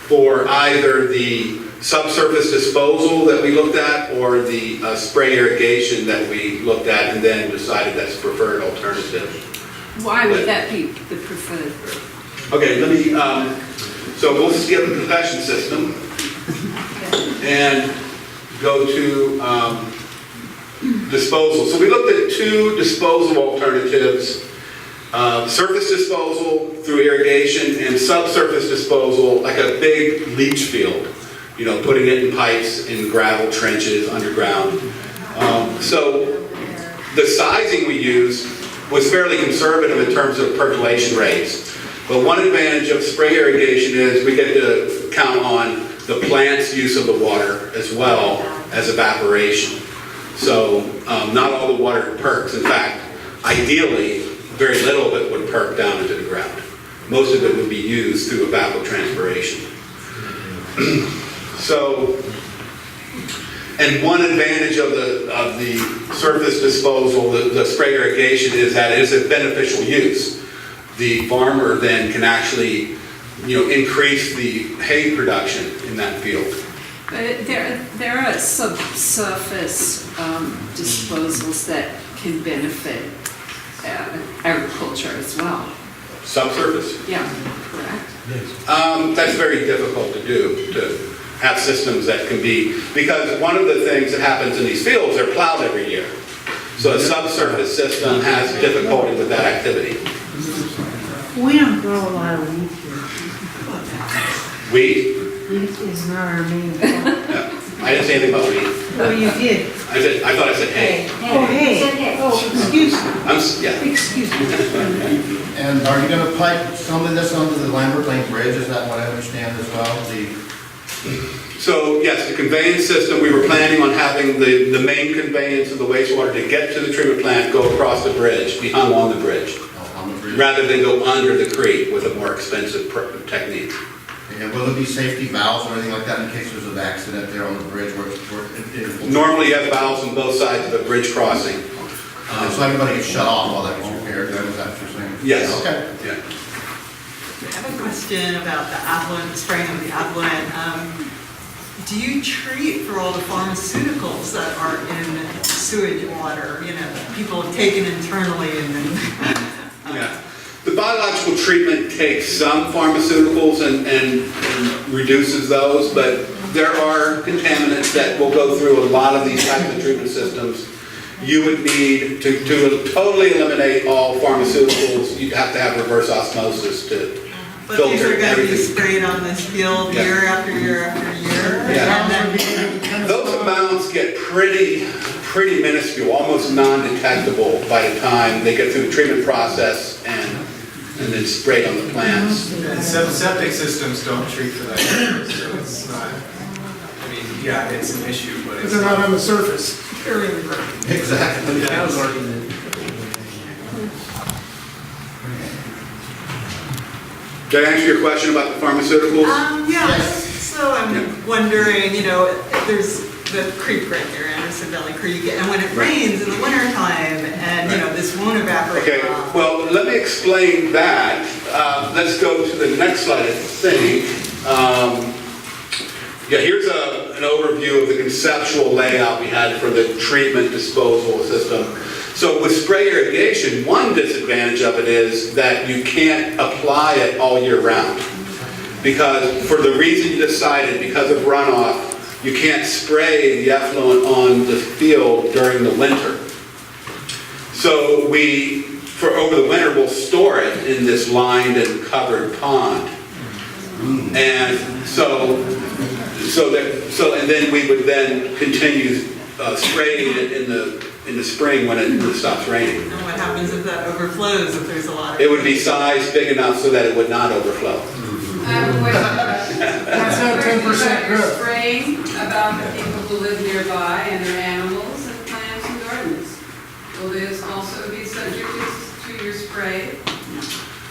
for either the subsurface disposal that we looked at or the spray irrigation that we looked at, and then decided that's the preferred alternative. Why would that be the preferred? Okay, let me, so we'll skip the collection system and go to disposal. So we looked at two disposal alternatives, surface disposal through irrigation and subsurface disposal, like a big leach field, you know, putting it in pipes in gravel trenches underground. So the sizing we used was fairly conservative in terms of percolation rates. But one advantage of spray irrigation is we get to count on the plant's use of the water as well as evaporation. So not all the water perks. In fact, ideally, very little of it would perk down into the ground. Most of it would be used through evapotranspiration. So, and one advantage of the surface disposal, the spray irrigation, is that it is a beneficial use. The farmer then can actually, increase the hay production in that field. But there are subsurface disposals that can benefit agriculture as well. Subsurface? Yeah, correct. That's very difficult to do, to have systems that can be, because one of the things that happens in these fields, they're plowed every year. So a subsurface system has difficulty with that activity. We don't grow a lot of wheat Wheat? here. Wheat is not our main crop. I didn't say anything about wheat. Oh, you did? I thought I said hay. Oh, hey. Oh, excuse me. Yeah. Excuse me. And are you gonna pipe some of this onto the Lambert Lane Bridge, is that what I understand as well? So yes, the conveyance system, we were planning on having the main conveyance of the wastewater to get to the treatment plant, go across the bridge, be hung on the bridge, rather than go under the creek with a more expensive technique. And will there be safety valves or anything like that in case there's an accident there on the bridge? Normally you have valves on both sides of the bridge crossing. So everybody gets shut off while that gets repaired, is that what you're saying? Yes. Okay. Yeah. I have a question about the effluent, spraying of the effluent. Do you treat for all the pharmaceuticals that are in sewage water? People have taken internally and then Yeah. The biological treatment takes some pharmaceuticals and reduces those, but there are contaminants that will go through a lot of these types of treatment systems. You would need to totally eliminate all pharmaceuticals, you'd have to have reverse osmosis to But these filter are gonna be everything. sprayed on this field Yeah. year after year after year. Yeah. And then, Those amounts get pretty minuscule, almost non-detectable by the time they get through the treatment process and then sprayed on the plants. And septic systems don't treat for that, so it's not, I mean, yeah, it's an issue, but But it's they're not not. on the surface, they're in the ground. Exactly. Yeah. Did I answer your question about the pharmaceuticals? yeah, so I'm wondering, there's the creek right there, Anderson Valley Creek, and when it rains in the wintertime, and, this won't evaporate Okay, off. well, let me explain that. Let's go to the next slide, I think. Yeah, here's an overview of the conceptual layout we had for the treatment disposal system. So with spray irrigation, one disadvantage of it is that you can't apply it all year round. Because for the reason you decided, because of runoff, you can't spray the effluent on the field during the winter. So over the winter, we'll store it in this lined and covered pond. And and then we would then continue spraying it in the spring when it stops raining. And what happens if that overflows, if there's a lot of... It would be sized big enough so that it would not overflow. That's not 10% growth. Spraying about the people who live nearby and their animals and plants and gardens. Will this also be subject to your spray?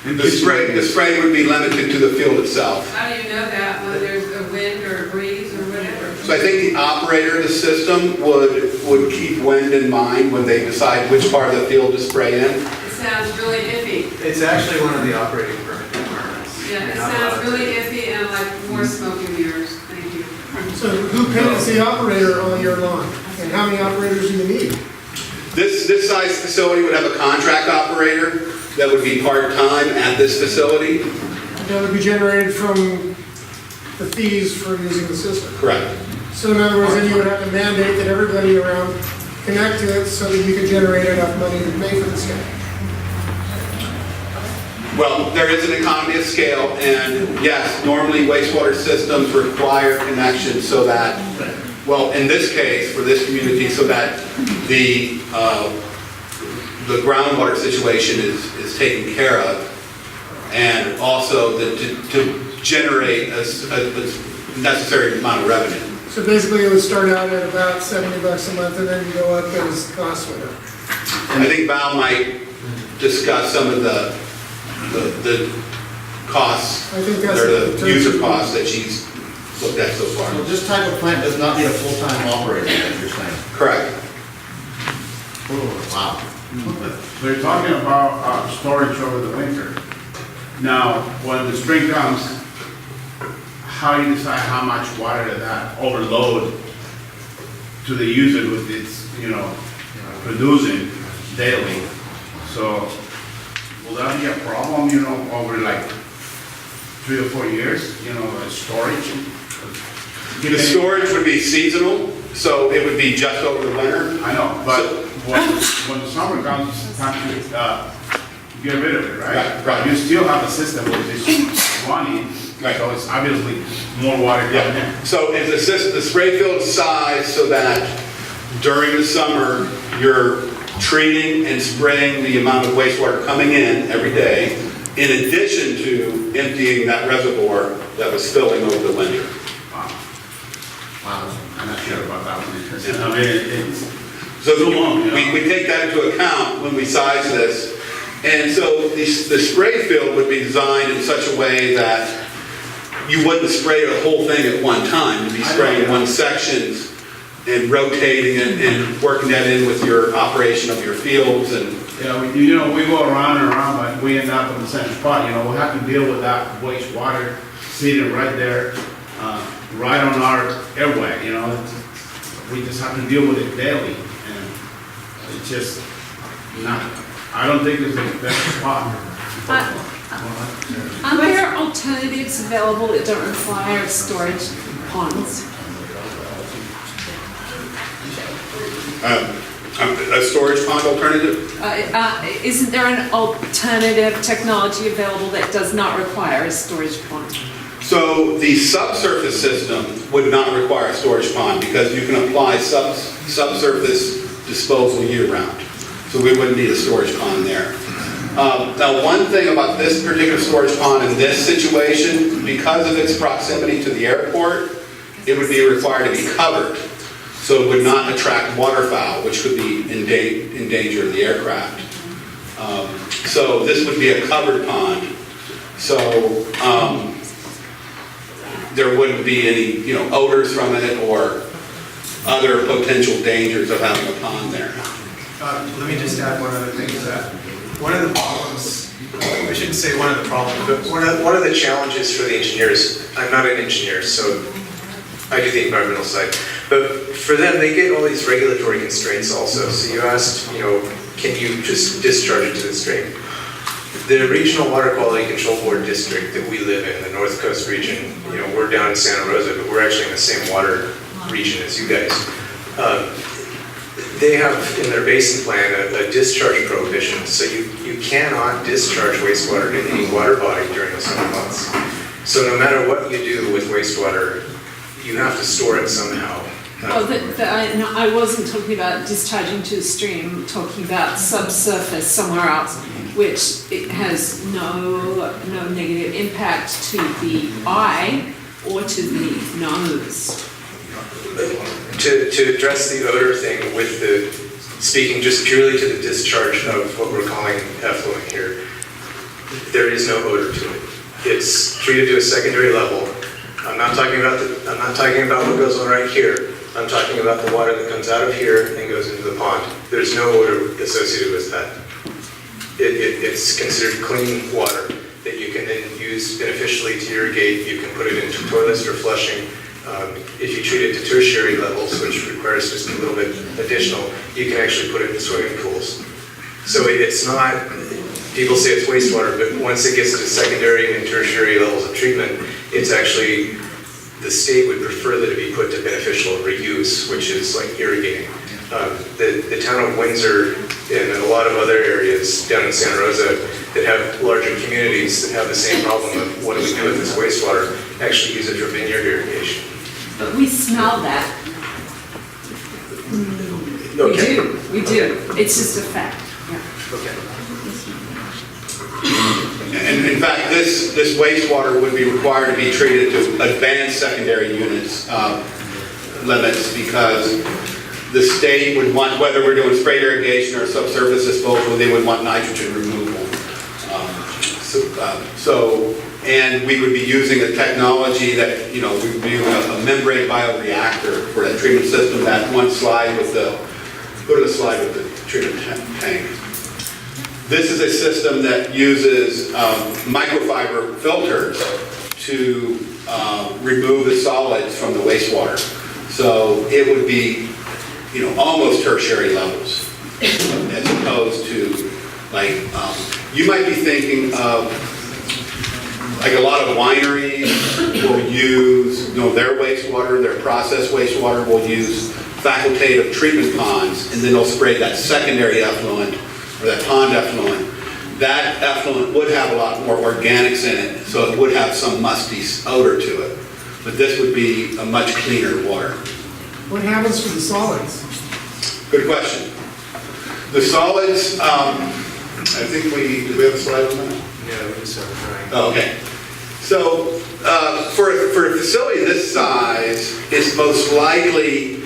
The spray would be limited to the field itself. How do you know that when there's a wind or a breeze or whatever? So I think the operator of the system would keep wind in mind when they decide which part of the field to spray in. It sounds really iffy. It's actually one of the operating permit requirements. Yeah, it You're not sounds allowed to- really iffy and like more smoke and mirrors. Thank you. So who pays the operator all year long? And how many operators do you need? This size facility would have a contract operator that would be part-time at this facility. That would be generated from the fees for using the system. Correct. So in other words, then you would have to mandate that everybody around connect to it so that you could generate enough money to pay for this guy. Well, there is an economy of scale, and yes, normally wastewater systems require connection so that, well, in this case, for this community, so that the groundwater situation is taken care of, and also to generate a necessary amount of revenue. So basically it would start out at about $70 a month and then go up as costs went up. I think Val might discuss some of the costs, I think that's or what the user costs that she's looked at so far. So this type of plant does not need a full-time operator, as you're saying? Correct. Oh, wow. We're talking about storage over the winter. Now, when the spring comes, how do you decide how much water that overload to the user with its, producing daily? So, will that be a problem, over like 3 or 4 years, storage? The storage would be seasonal, so it would be just over the winter. I know, but when the summer comes, it's time to get rid of it, right? Right. You still have a system which is running, so it's obviously more water coming in. So is the spray field size so that during the summer, you're treating and spraying the amount of wastewater coming in every day, in addition to emptying that reservoir that was filling over the winter? Wow, I'm not sure about that one. I mean, it's So too long, we take that into account when we size this. And so the spray field would be designed in such a way that you wouldn't spray the whole thing at one time. You'd be spraying one sections and rotating it and working that in with your operation of your fields. And Yeah, we go around and around, but we end up in the same spot. We'll have to deal with that wastewater sitting right there, right on our airway, We just have to deal with it daily, and it's just not I don't think it's the best spot. Are there alternatives available that don't require storage ponds? A storage pond alternative? Isn't there an alternative technology available that does not require a storage pond? So the subsurface system would not require a storage pond because you can apply subsurface disposal year-round. So we wouldn't need a storage pond there. Now, one thing about this particular storage pond in this situation, because of its proximity to the airport, it would be required to be covered. So it would not attract waterfowl, which could be in danger of the aircraft. So this would be a covered pond. So there wouldn't be any, odors from it or other potential dangers of having a pond there. Let me just add one other thing to that. One of the problems, I shouldn't say one of the problems, but one of the challenges for the engineers, I'm not an engineer, so I do the environmental side, but for them, they get all these regulatory constraints also. So you asked, can you just discharge it to the stream? The Regional Water Quality Control Board district that we live in, the North Coast region, we're down in Santa Rosa, but we're actually in the same water region as you guys. They have in their basin plan a discharge prohibition, so you cannot discharge wastewater to any water body during the summer months. So no matter what you do with wastewater, you have to store it somehow. I wasn't talking about discharging to the stream, I'm talking about subsurface somewhere else, which it has no negative impact to the eye or to the nose. To address the odor thing with speaking just purely to the discharge of what we're calling effluent here, there is no odor to it. It's treated to a secondary level. I'm not talking about what goes on right here. I'm talking about the water that comes out of here and goes into the pond. There's no odor associated with that. It's considered clean water that you can then use beneficially to irrigate. You can put it into toilets for flushing. If you treat it to tertiary levels, which requires just a little bit additional, you can actually put it in swimming pools. So it's not, people say it's wastewater, but once it gets to secondary and tertiary levels of treatment, it's actually, the state would prefer that it be put to beneficial reuse, which is like irrigating. The town of Windsor and a lot of other areas down in Santa Rosa that have larger communities that have the same problem of what do we do with this wastewater, actually use it for vineyard irrigation. But we smell that. Okay. We do. It's just a fact. Okay. And in fact, this wastewater would be required to be treated to advanced secondary units limits because the state would want, whether we're doing spray irrigation or subsurface disposal, they would want nitrogen removal. And we would be using a technology that, we would be using a membrane bioreactor for that treatment system, that one slide with the treatment tank. This is a system that uses microfiber filters to remove the solids from the wastewater. So it would be, almost tertiary levels as opposed to you might be thinking of a lot of wineries will use, their wastewater, their processed wastewater will use facultative treatment ponds, and then they'll spray that secondary effluent or that pond effluent. That effluent would have a lot more organics in it, so it would have some musty odor to it. But this would be a much cleaner water. What happens to the solids? Good question. The solids, I think do we have a slide on that? Yeah, we just started trying. Oh, okay. So for a facility this size, it's most likely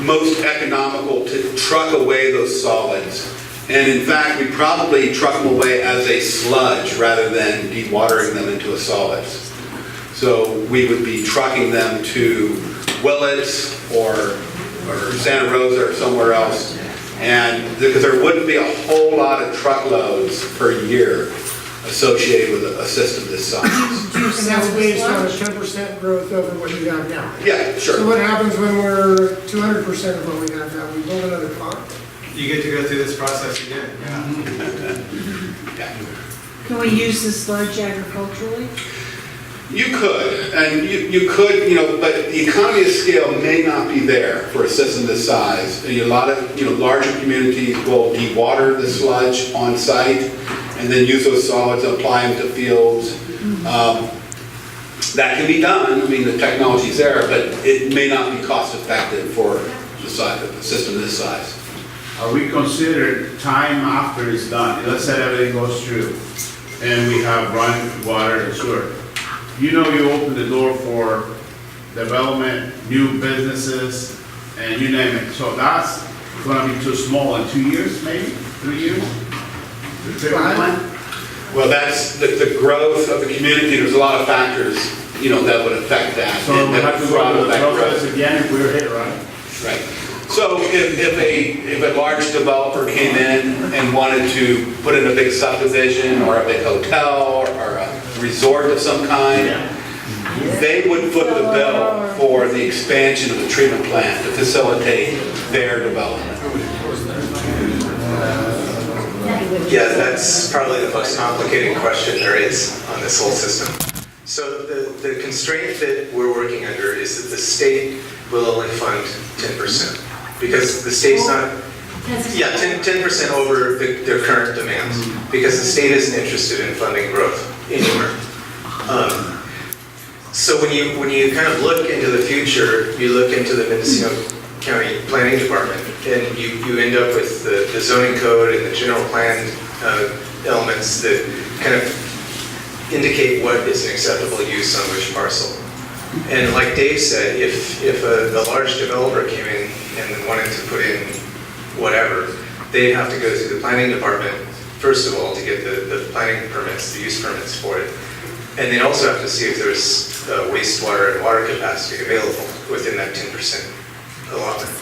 most economical to truck away those solids. And in fact, we probably truck them away as a sludge rather than dewatering them into a solid. So we would be trucking them to Willits or Santa Rosa or somewhere else. And because there wouldn't be a whole lot of truckloads per year associated with a system this size. And that's based on a 10% growth over what you have now? Yeah, sure. So what happens when we're 200% of what we have now? We build another pond? You get to go through this process again, yeah. Can we use this sludge agriculturally? You could, and you could, but the economy of scale may not be there for a system this size. A lot of, larger communities will dewater the sludge on site and then use those solids, apply them to fields. That can be done. I mean, the technology's there, but it may not be cost effective for the system this size. Are we considered time after it's done? Let's say everything goes through and we have running water and sewer. You open the door for development, new businesses, and you name it. So that's gonna be too small in 2 years, maybe, 3 years? The treatment plant? Well, that's the growth of the community. There's a lot of factors, that would affect that. So we have to go through the process again if we're hit, right? Right. So if a large developer came in and wanted to put in a big subdivision or a big hotel or a resort of some kind, they would foot the bill for the expansion of the treatment plant to facilitate their development. Yeah, that's probably the most complicated question there is on this whole system. So the constraint that we're working under is that the state will only fund 10%. Because the state's not, 10% over their current demands. Because the state isn't interested in funding growth anywhere. So when you kind of look into the future, you look into the Mendocino County Planning Department, and you end up with the zoning code and the general plan elements that kind of indicate what is an acceptable use on which parcel. And like Dave said, if a large developer came in and wanted to put in whatever, they'd have to go through the planning department, first of all, to get the planning permits, the use permits for it. And they'd also have to see if there's wastewater and water capacity available within that 10% allotment.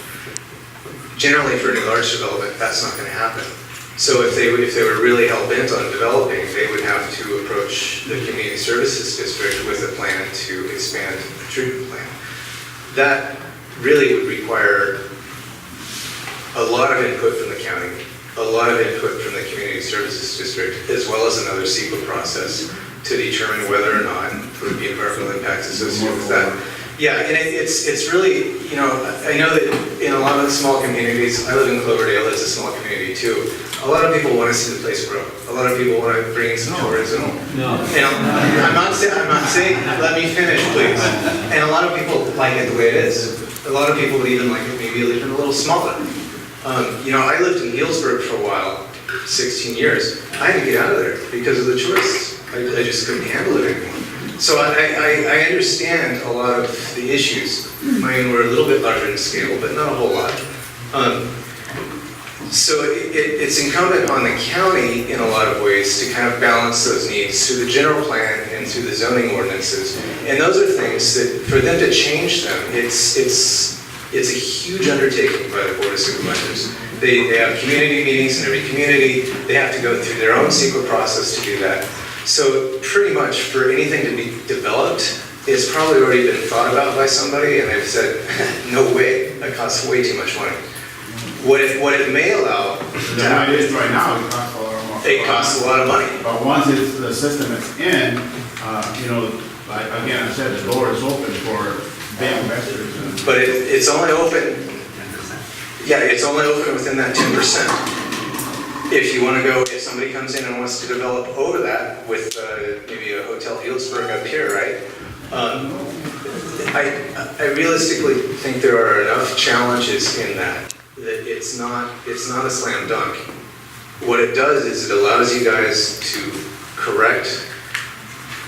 Generally, for any large development, that's not going to happen. So if they were really hell-bent on developing, they would have to approach the Community Services District with a plan to expand the treatment plant. That really would require a lot of input from the county, a lot of input from the Community Services District, as well as another CEQA process to determine whether or not there would be environmental impacts associated with that. Yeah, and it's really, I know that in a lot of the small communities, I live in Cloverdale, it's a small community too. A lot of people want to see the place grow. A lot of people want to bring in some tourism. No. I'm not saying, let me finish, please. And a lot of people like it the way it is. A lot of people would even like it maybe even a little smaller. I lived in Healdsburg for a while, 16 years. I had to get out of there because of the tourists. I just couldn't handle it anymore. So I understand a lot of the issues. Mine were a little bit larger in scale, but not a whole lot. So it's incumbent on the county in a lot of ways to kind of balance those needs through the general plan and through the zoning ordinances. And those are things that, for them to change them, it's a huge undertaking by the Board of Supervisors. They have community meetings in every community. They have to go through their own CEQA process to do that. So pretty much for anything to be developed, it's probably already been thought about by somebody, and they've said, no way, that costs way too much money. What it may allow to happen is right now, it costs a lot more. It costs a lot of money. But once the system is in, like again, I said, the door is open for big investors. But it's only open, it's only open within that 10%. If you want to go, if somebody comes in and wants to develop over that with maybe a Hotel Healdsburg up here, right? I realistically think there are enough challenges in that it's not a slam dunk. What it does is it allows you guys to correct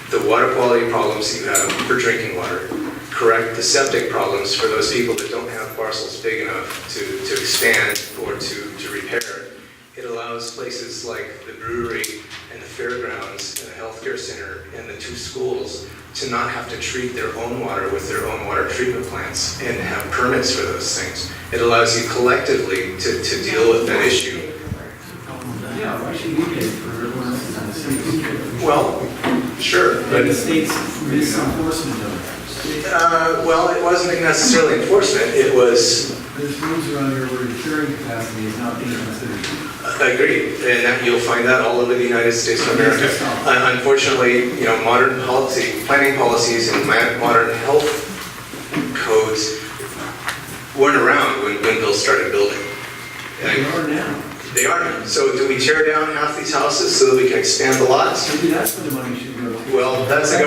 the water quality problems that you have for drinking water, correct the septic problems for those people that don't have parcels big enough to expand or to repair. It allows places like the brewery and the fairgrounds and the healthcare center and the 2 schools to not have to treat their own water with their own water treatment plants and have permits for those things. It allows you collectively to deal with that issue. Well, sure. But the state's enforcement of it. Well, it wasn't necessarily enforcement. It was there's rooms around here where your carrying capacity is not being considered. I agree, and that, you'll find that all over the United States of America. Unfortunately, modern planning policies and modern health codes weren't around when Boonville started building. They are now. They are. So do we tear down half these houses so that we can expand the lots? Maybe that's where the money should go. Well, that's a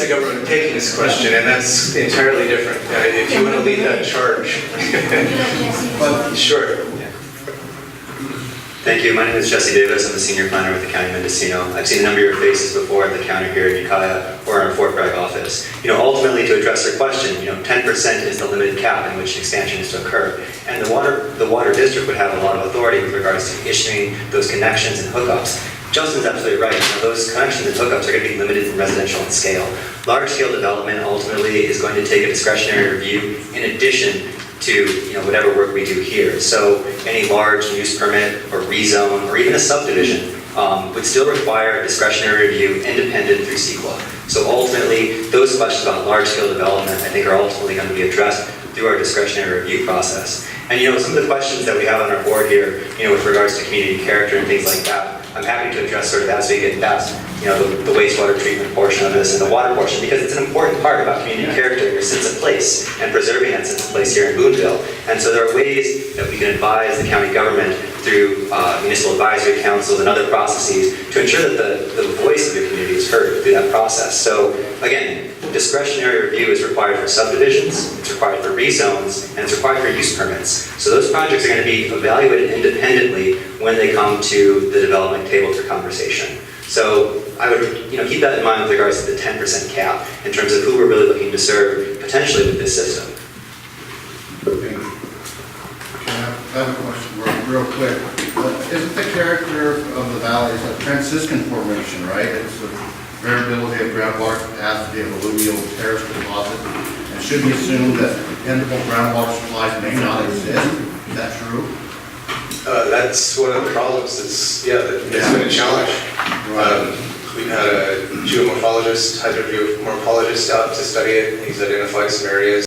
government taking this question, and that's entirely different. If you want to lead that charge. Sure. Thank you. My name is Jesse Davis. I'm the senior planner with the County of Mendocino. I've seen a number of your faces before at the counter here in Ukiah or in our Fort Bragg office. Ultimately, to address your question, 10% is the limited cap in which expansion is to occur. And the water district would have a lot of authority with regards to issuing those connections and hookups. Justin's absolutely right. Those connections and hookups are going to be limited in residential in scale. Large-scale development ultimately is going to take a discretionary review in addition to whatever work we do here. So any large use permit or rezone or even a subdivision would still require a discretionary review independent through CEQA. So ultimately, those questions about large-scale development, I think, are ultimately going to be addressed through our discretionary review process. And some of the questions that we have on our board here, with regards to community character and things like that, I'm happy to address sort of as we get past, the wastewater treatment portion of this and the water portion, because it's an important part about community character and your sense of place and preserving that sense of place here in Boonville. And so there are ways that we can advise the county government through municipal advisory councils and other processes to ensure that the voice of your community is heard through that process. So again, discretionary review is required for subdivisions, it's required for rezones, and it's required for use permits. So those projects are going to be evaluated independently when they come to the development table for conversation. So I would keep that in mind with regards to the 10% cap in terms of who we're really looking to serve potentially with this system. I have a question real quick. Isn't the character of the valley is a Franciscan formation, right? It's a variability of groundwater capacity of alluvial terrace deposit. And should we assume that dependable groundwater supplies may not exist? Is that true? That's one of the problems that's been a challenge. We've had a geomorphologist, hydrogeomorphologist out to study it. He's identified some areas